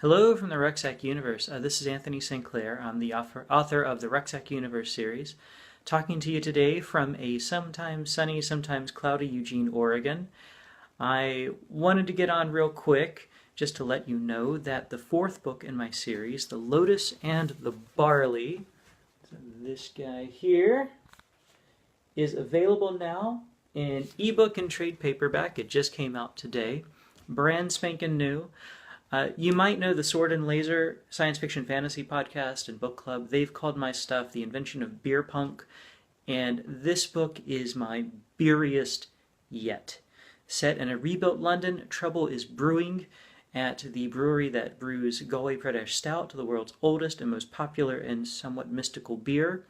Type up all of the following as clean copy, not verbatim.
Hello from the Rucksack Universe. This is Anthony St. Clair. I'm the author of the Rucksack Universe series, talking to you today from a sometimes sunny, sometimes cloudy Eugene, Oregon. I wanted to get on real quick just to let you know that the fourth book in my series, The Lotus and the Barley, so this guy here, is available now in ebook and trade paperback. It just came out today. Brand spanking new. You might know the Sword and Laser science fiction fantasy podcast and book club. They've called my stuff The Invention of Beerpunk, and this book is my beeriest yet. Set in a rebuilt London, trouble is brewing at the brewery that brews Galway Pradesh Stout, the world's oldest and most popular and somewhat mystical beer.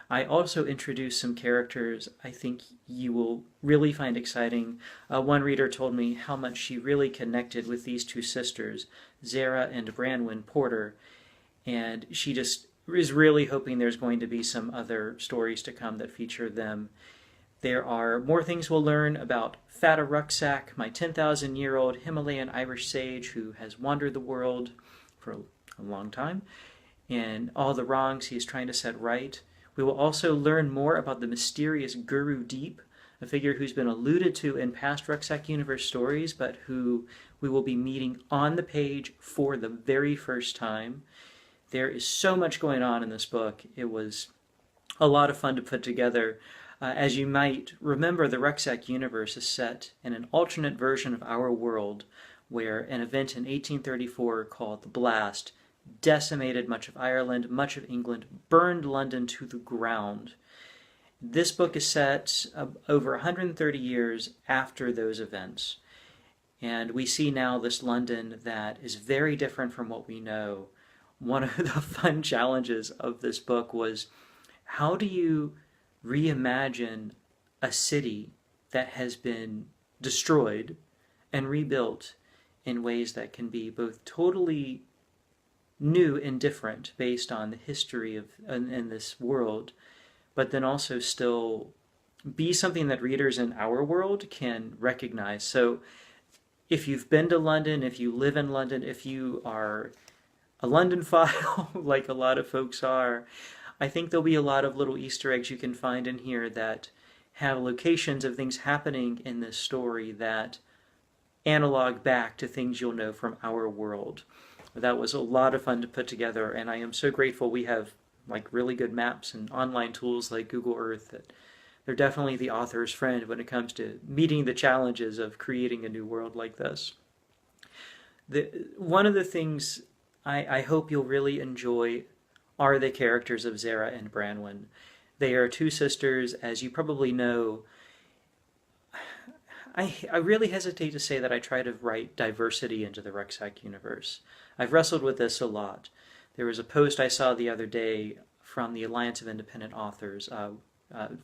I also introduced some characters I think you will really find exciting. One reader told me how much she really connected with these two sisters, Zara and Branwen Porter, and she just is really hoping there's going to be some other stories to come that feature them. There are more things we'll learn about Fata Rucksack, my 10,000-year-old Himalayan Irish sage who has wandered the world for a long time, and all the wrongs he is trying to set right. We will also learn more about the mysterious Guru Deep, a figure who's been alluded to in past Rucksack Universe stories, but who we will be meeting on the page for the very first time. There is so much going on in this book. It was a lot of fun to put together. As you might remember, the Rucksack Universe is set in an alternate version of our world, where an event in 1834 called the Blast decimated much of Ireland, much of England, burned London to the ground. This book is set over 130 years after those events. And we see now this London that is very different from what we know. One of the fun challenges of this book was, how do you reimagine a city that has been destroyed and rebuilt in ways that can be both totally new and different based on the history of in this world, but then also still be something that readers in our world can recognize. So if you've been to London, if you live in London, if you are a Londonphile like a lot of folks are, I think there'll be a lot of little Easter eggs you can find in here that have locations of things happening in this story that analog back to things you'll know from our world. That was a lot of fun to put together, and I am so grateful we have like really good maps and online tools like Google Earth that they're definitely the author's friend when it comes to meeting the challenges of creating a new world like this. One of the things I hope you'll really enjoy are the characters of Zara and Branwen. They are two sisters, as you probably know. I really hesitate to say that I try to write diversity into the Rucksack Universe. I've wrestled with this a lot. There was a post I saw the other day from the Alliance of Independent Authors, a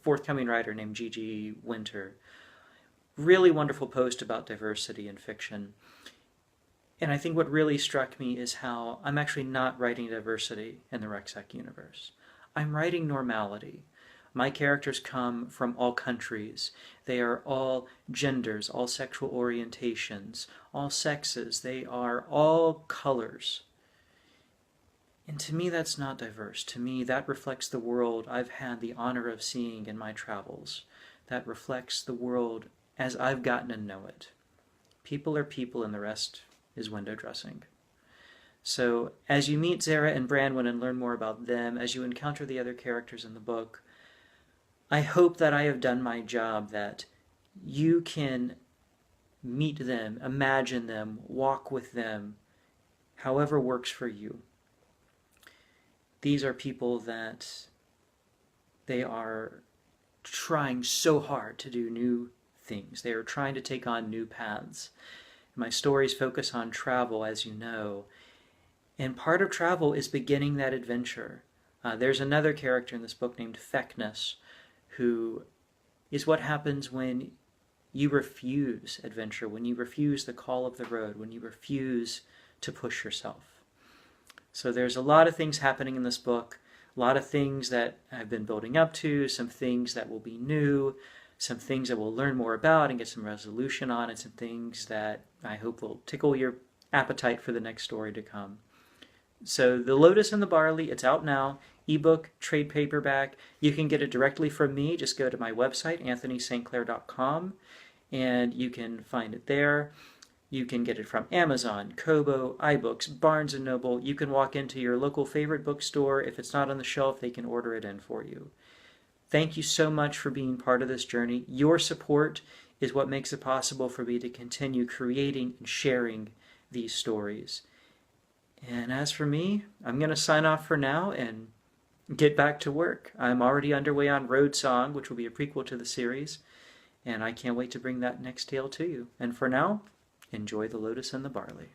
forthcoming writer named Gigi Winter. Really wonderful post about diversity in fiction. And I think what really struck me is how I'm actually not writing diversity in the Rucksack Universe. I'm writing normality. My characters come from all countries. They are all genders, all sexual orientations, all sexes. They are all colors. And to me, that's not diverse. To me, that reflects the world I've had the honor of seeing in my travels. That reflects the world as I've gotten to know it. People are people and the rest is window dressing. So as you meet Zara and Branwen and learn more about them, as you encounter the other characters in the book, I hope that I have done my job, that you can meet them, imagine them, walk with them, however works for you. These are people that they are trying so hard to do new things. They are trying to take on new paths. My stories focus on travel, as you know, and part of travel is beginning that adventure. There's another character in this book named Feckness, who is what happens when you refuse adventure, when you refuse the call of the road, when you refuse to push yourself. So there's a lot of things happening in this book, a lot of things that I've been building up to, some things that will be new, some things that we'll learn more about and get some resolution on, and some things that I hope will tickle your appetite for the next story to come. So The Lotus and the Barley, it's out now. Ebook, trade paperback. You can get it directly from me. Just go to my website, anthonystclair.com, and you can find it there. You can get it from Amazon, Kobo, iBooks, Barnes & Noble. You can walk into your local favorite bookstore. If it's not on the shelf, they can order it in for you. Thank you so much for being part of this journey. Your support is what makes it possible for me to continue creating and sharing these stories. And as for me, I'm going to sign off for now and get back to work. I'm already underway on Road Song, which will be a prequel to the series, and I can't wait to bring that next tale to you. And for now, enjoy The Lotus and the Barley.